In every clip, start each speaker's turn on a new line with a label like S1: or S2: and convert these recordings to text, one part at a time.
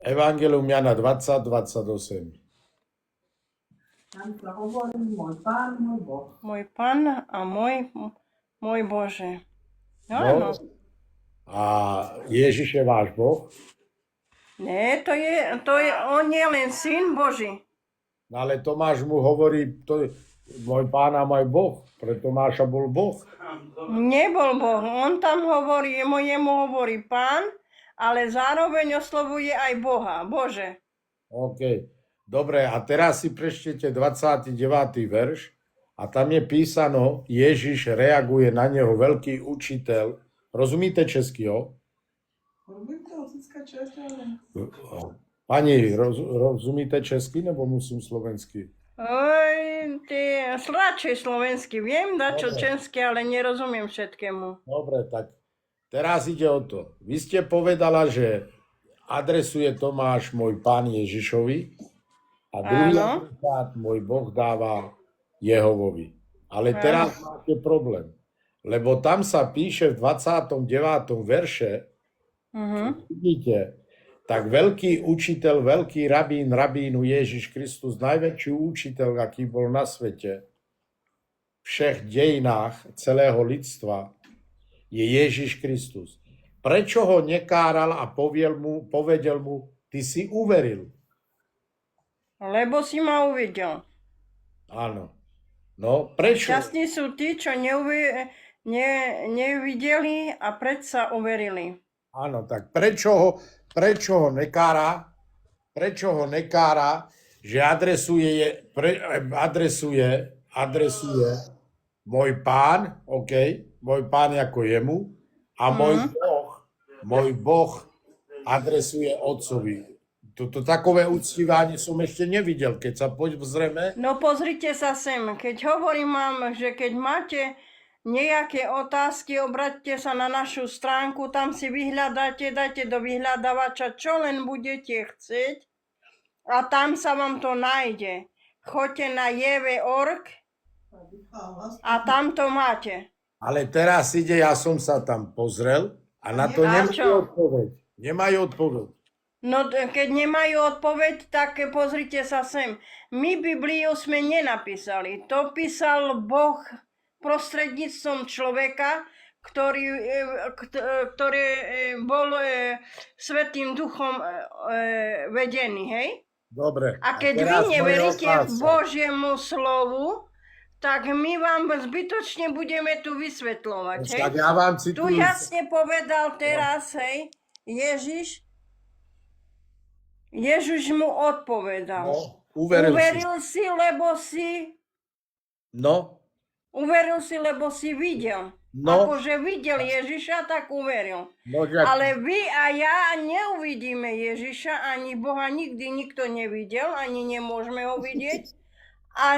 S1: Evangelium Jana 20:28.
S2: Tam sa hovorí môj Pán, môj Boh.
S3: Môj Pán a môj Bože.
S1: No,
S3: Áno.
S1: a Ježiš je váš Boh?
S3: Nie, on je len Syn Boží.
S1: No ale Tomáš mu hovorí, to je môj Pán a môj Boh. Pre Tomáša bol Boh.
S3: Nebol Boh. On tam hovorí, jemu hovorí Pán, ale zároveň oslovuje aj Boha, Bože.
S1: OK. Dobre, a teraz si prečtete 29. verš a tam je písano, Ježiš reaguje na neho, veľký učiteľ. Rozumíte česky, jo?
S2: Robím to otecká časť, ale...
S1: Pani, rozumíte česky, nebo musím slovensky?
S3: Ty radšej slovensky. Viem dačo česky, ale nerozumiem všetkému.
S1: Dobre, tak teraz ide o to. Vy ste povedala, že adresuje Tomáš môj Pán Ježišovi a druhý adresát môj Boh dáva Jehovovi. Ale teraz máte problém. Lebo tam sa píše v 29. verše, vidíte, tak veľký učiteľ, veľký rabínu Ježiš Kristus, najväčší učiteľ, aký bol na svete, v všech dejinách celého lidstva, je Ježiš Kristus. Prečo ho nekáral a povedal mu, ty si uveril?
S3: Lebo si ma uvidel.
S1: Áno. No, prečo?
S3: Šťastní sú tí, čo nevideli a predsa uverili.
S1: Áno, tak prečo ho nekára? Prečo ho nekára, že adresuje môj Pán, OK, môj Pán ako jemu, a môj Boh adresuje Otcovi. Toto takové uctívanie som ešte nevidel, keď sa pozrieme.
S3: No pozrite sa sem, keď hovorím vám, že keď máte nejaké otázky, obraťte sa na našu stránku, tam si vyhľadáte, dajte do vyhľadávača, čo len budete chcieť a tam sa vám to nájde. Choďte na jeve.org a tam to máte.
S1: Ale teraz ide, ja som sa tam pozrel a na to nemajú odpoveď. Nemajú odpoveď.
S3: No keď nemajú odpoveď, tak pozrite sa sem. My Bibliu sme nenapísali. To písal Boh prostredníctvom človeka, ktorý bol Svätým Duchom vedený, hej?
S1: Dobre.
S3: A keď vy neveríte Božiemu slovu, tak my vám zbytočne budeme tu vysvetľovať, hej?
S1: Tak ja vám citujem.
S3: Tu jasne povedal teraz, hej, Ježiš mu odpovedal.
S1: No, uveril
S3: si, lebo si...
S1: No.
S3: Uveril si, lebo si videl.
S1: No.
S3: Akože videl Ježiša, tak uveril.
S1: No,
S3: ale vy a ja neuvidíme Ježiša, ani Boha nikdy nikto nevidel, ani nemôžeme ho vidieť. A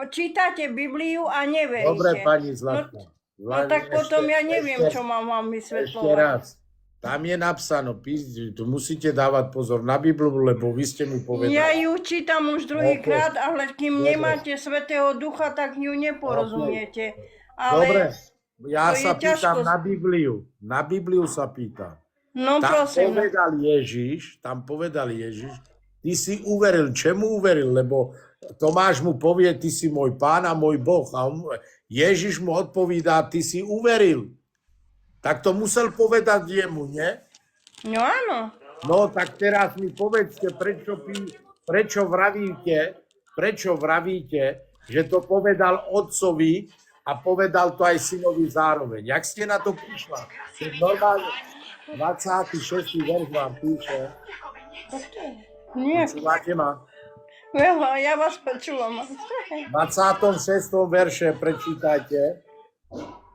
S3: čítate Bibliu a neveríte.
S1: Dobre, pani Zlatka.
S3: No tak potom ja neviem, čo mám vám vysvetľovať.
S1: Ešte raz. Tam je napsáno, tu musíte dávať pozor na Bibliu, lebo vy ste mi povedali.
S3: Ja ju čítam už druhýkrát, ale kým nemáte Svätého Ducha, tak ju neporozumiete. Ale
S1: dobre, ja sa pýtam na Bibliu. Na Bibliu sa pýtam.
S3: No prosím.
S1: Tam povedal Ježiš, ty si uveril. Čemu uveril? Lebo Tomáš mu povie, ty si môj Pán a môj Boh. A Ježiš mu odpovídá, ty si uveril. Tak to musel povedať jemu, nie?
S3: No áno.
S1: No tak teraz mi povedzte, prečo vravíte, že to povedal otcovi a povedal to aj synovi zároveň. Jak ste na to prišla? Normálne 26. verš vám píše.
S3: Nie.
S1: Počúvate ma?
S3: Ja vás počúvam.
S1: V 26. verše prečítajte.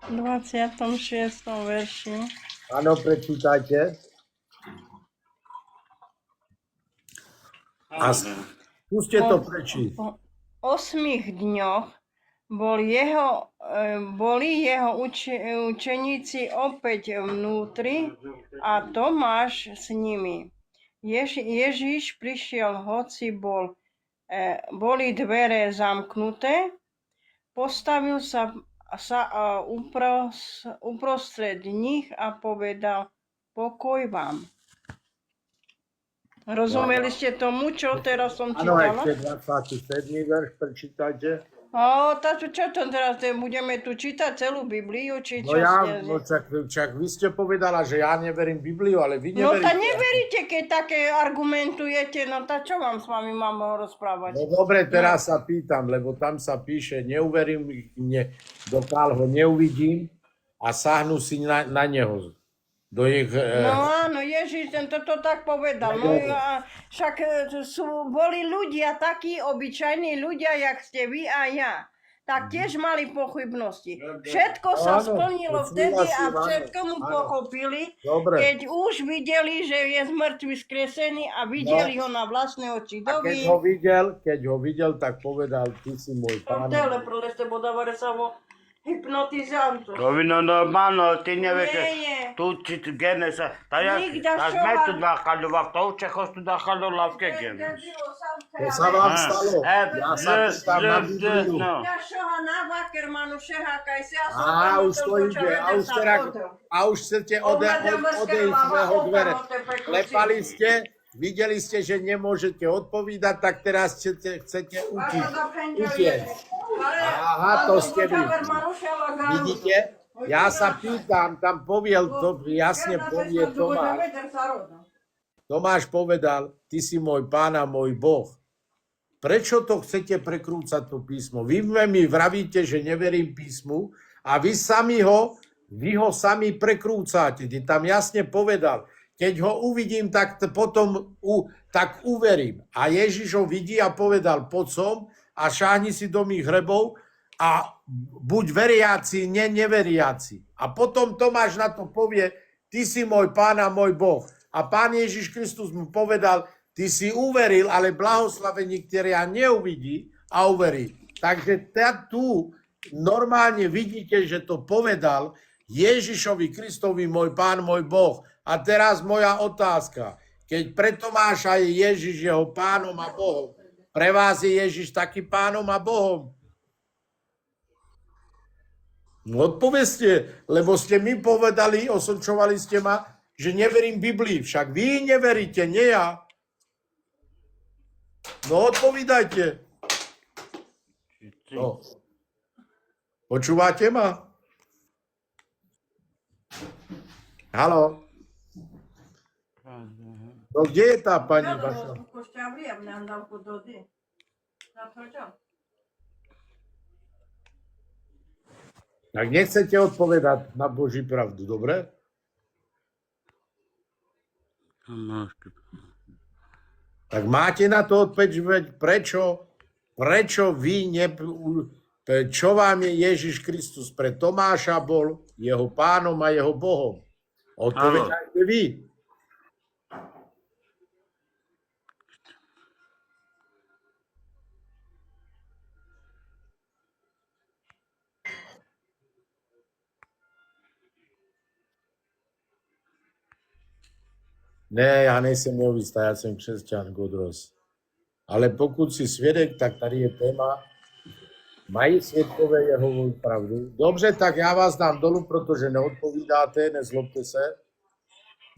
S3: V 26. verši.
S1: Áno, prečítajte. A skúste to prečítať.
S3: Po 8 dňoch boli jeho učeníci opäť vnútri a Tomáš s nimi. Ježiš prišiel, hoci boli dvere zamknuté, postavil sa uprostred nich a povedal, pokoj vám. Rozumeli ste tomu, čo teraz som
S1: Áno,
S3: čítala?
S1: ešte 27. verš prečítajte.
S3: Čo to teraz, budeme tu čítať celú Bibliu, či
S1: No
S3: čo
S1: ja,
S3: ste...
S1: no čak vy ste povedala, že ja neverím Bibliu, ale vy
S3: No
S1: neveríte.
S3: tak neveríte, keď také argumentujete, no tak čo vám s vami mám rozprávať?
S1: No dobre, teraz sa pýtam, lebo tam sa píše, neuverím, dokál ho neuvidím a sáhnu si na neho. Do ich,
S3: No áno, Ježiš ten toto tak povedal. No a však boli ľudia, takí obyčajní ľudia, jak ste vy a ja. Tak tiež mali pochybnosti. Všetko sa
S1: Áno,
S3: splnilo
S1: to
S3: vtedy a
S1: súhlasím, áno,
S3: všetko mu
S1: áno.
S3: pochopili,
S1: Dobre.
S3: keď už videli, že je zmrtvý skresený a videli ho na vlastné oči.
S1: A keď ho videl, tak povedal, ty si môj pán.
S3: Teleprle ste bodavare samo hypnotizanto.
S4: To vino normalno, ti ne veče,
S3: Nie.
S4: tu ci gene sa, ta ja,
S3: Nikda
S4: ta
S3: šova.
S4: metu da halovak, to uče hostu da halovke gene.
S1: To sa vám stalo. Ja sa pýtam na Bibliu.
S4: no.
S3: Ja šoha na Wackermanu šehakaj si, ja som
S1: Á,
S3: tam
S1: už to ide. A už chcete odejsť svého dvere. Klepali ste, videli ste, že nemôžete odpovídať, tak teraz chcete utiecť. Aha, to ste vy. Vidíte? Ja sa pýtam, tam jasne povie Tomáš. Tomáš povedal, ty si môj pán a môj Boh. Prečo to chcete prekrúcať to písmo? Vy mi vravíte, že neverím písmu a vy ho sami prekrúcate. Ty tam jasne povedal, keď ho uvidím, tak potom tak uverím. A Ježiš ho vidí a povedal, poď som a šáhni si do mých hrebov a buď veriaci, neveriaci. A potom Tomáš na to povie, ty si môj pán a môj Boh. A pán Ježiš Kristus mu povedal, ty si uveril, ale blahoslavení, ktorá neuvidí a uverí. Takže tu normálne vidíte, že to povedal Ježišovi Kristovi, môj pán, môj Boh. A teraz moja otázka. Keď pre Tomáša je Ježiš jeho pánom a Bohom, pre vás je Ježiš taký pánom a Bohom? No odpovedzte, lebo ste mi povedali, osočovali ste ma, že neverím Biblii. Však vy neveríte, nie ja. No odpovídajte. No. Počúvate ma? Haló? No kde je tá pani vaša? Tak nechcete odpovedať na Boží pravdu, dobre? Tak máte na to odpoveď, prečo vy čo vám je Ježiš Kristus? Pre Tomáša bol jeho pánom a jeho Bohom. Odpovedajte vy. Ne, já nejsem jehovista, já jsem křesťan, Godros. Ale pokud si svědek, tak tady je téma, mají svědkové Jehovu pravdu. Dobře, tak já vás dám dolů, protože neodpovídáte, nezlobte se.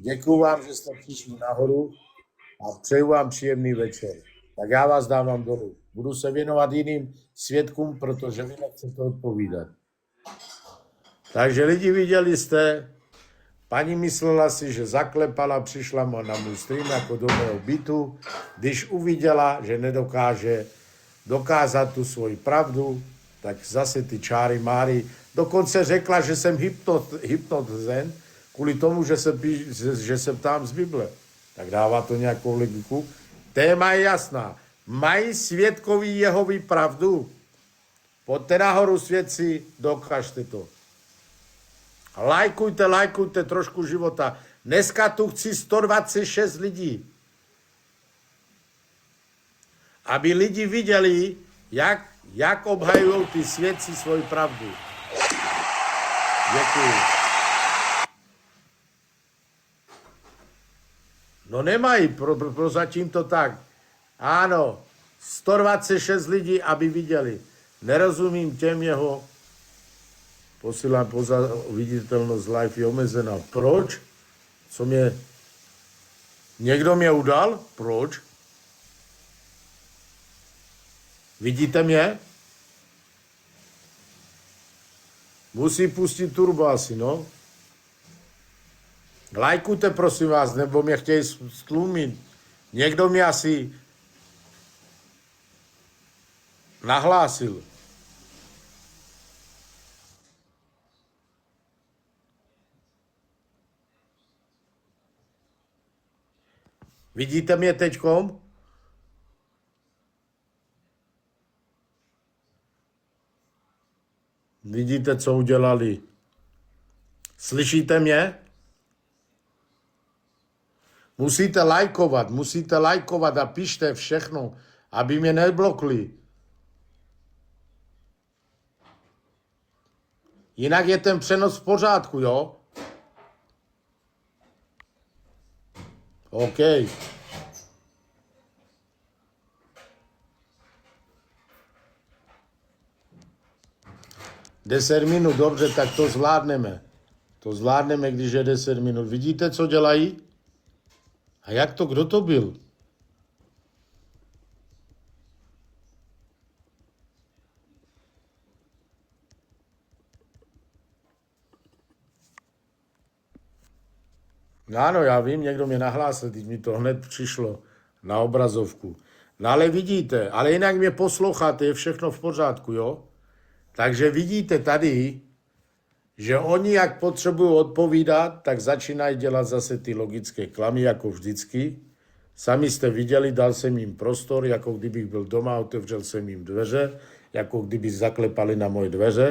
S1: Děkuju vám, že jste přišli nahoru a přeju vám příjemný večer. Tak já vás dávám dolů. Budu se věnovat jiným svědkům, protože vy nechcete odpovídat. Takže lidi, viděli jste, paní myslela si, že zaklepala, přišla mu na můj stream jako do mého bytu, když uviděla, že nedokáže dokázat tu svoji pravdu, tak zase ty čáry máry. Dokonce řekla, že jsem hypnotizen, kvůli tomu, že se ptám z Bible. Tak dává to nějakou logiku. Téma je jasná. Mají svědkoví Jehovi pravdu? Pojďte nahoru svědci, dokážte to. Lajkujte trošku života. Dneska tu chci 126 lidí. Aby lidi viděli, jak obhajují ty svědci svoji pravdu. Děkuji. No nemají, prozatím to tak. Áno, 126 lidí, aby viděli. Nerozumím těm jeho. Posílám viditelnost live je omezená. Proč? Co mě... Někdo mě udal? Proč? Vidíte mě? Musí pustit turbo asi, no. Lajkujte, prosím vás, nebo mě chtějí stlumit. Někdo mě asi nahlásil. Vidíte mě teďkom? Vidíte, co udělali? Slyšíte mě? Musíte lajkovat a pište všechno, aby mě neblokli. Jinak je ten přenos v pořádku, jo? OK. Deset minut, dobře, tak to zvládneme. To zvládneme, když je 10 minut. Vidíte, co dělají? A jak to, kdo to byl? No ano, já vím, někdo mě nahlásil, teď mi to hned přišlo na obrazovku. No ale vidíte, ale jinak mě posloucháte, je všechno v pořádku, jo? Takže vidíte tady, že oni, jak potřebují odpovídat, tak začínají dělat zase ty logické klamy, jako vždycky. Sami jste viděli, dal jsem jim prostor, jako kdybych byl doma, otevřel jsem jim dveře, jako kdyby zaklepali na moje dveře.